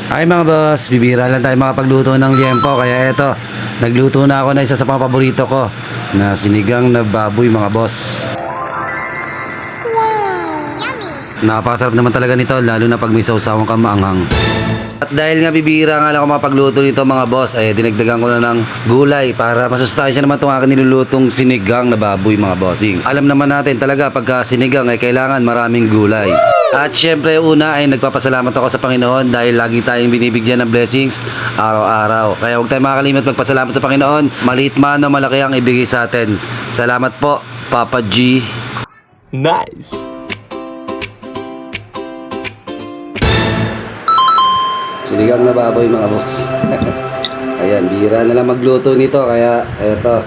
Ay mga boss, bibira lang tayo makapagluto ng liempo. Kaya eto, nagluto na ako na isa sa mga paborito ko na sinigang na baboy mga boss. Napakasarap naman talaga nito, lalo na pag may sausawang kamaanghang. At dahil nga bibira nga lang ako mapagluto nito mga boss, ay dinagdagan ko na ng gulay para masustansya naman itong aking nilulutong sinigang na baboy mga bossing. Alam naman natin talaga pagka sinigang ay kailangan maraming gulay. At syempre una ay nagpapasalamat ako sa Panginoon dahil lagi tayong binibigyan ng blessings araw-araw. Kaya huwag tayong makakalimot magpasalamat sa Panginoon. Maliit man o malaki ang ibigay sa atin. Salamat po, Papa G. Nice. Sinigang na baboy mga boss. Ayan, bira na lang magluto nito. Kaya eto,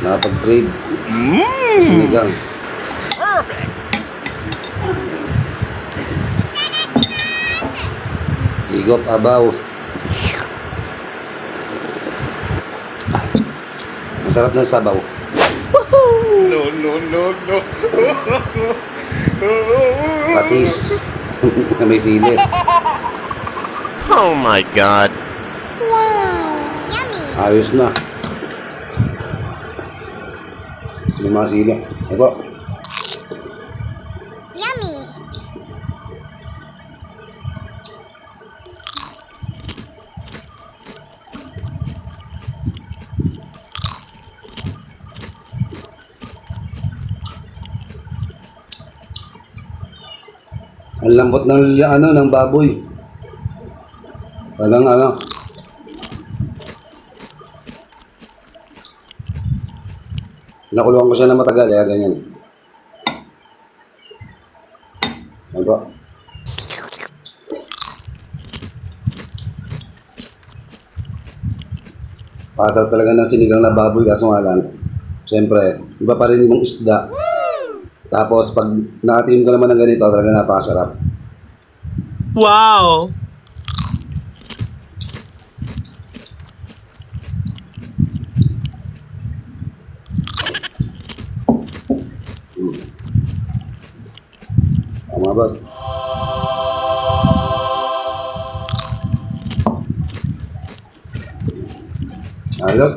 napag-crave sinigang. Perfect. Higop abaw. Ang sarap ng sabaw. No. Patis. Na may sili. Oh my God. Ayos na. Mas may mga sili. Ito. Ang lambot ng baboy. Talagang nakuluan ko siya na matagal, kaya ganyan. Ano? Pasal talaga ng sinigang na baboy, kaso nga lang, siyempre, iba pa rin yung isda. Tapos pag nakatingin ko naman ng ganito, talaga napakasarap. Wow. Tama boss. Ayos.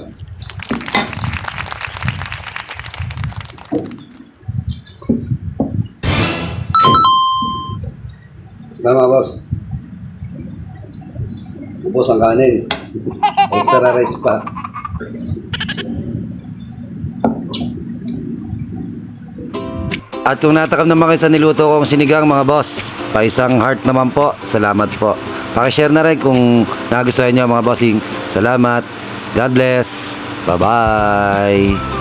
Tama boss. Ubos ang kanin. Extra rice pa. At kung natakam naman kayo sa niluto kong sinigang mga boss, paisang heart naman po. Salamat po. Pakishare na rin kung nagustuhan nyo mga bossing. Salamat. God bless. Bye-bye.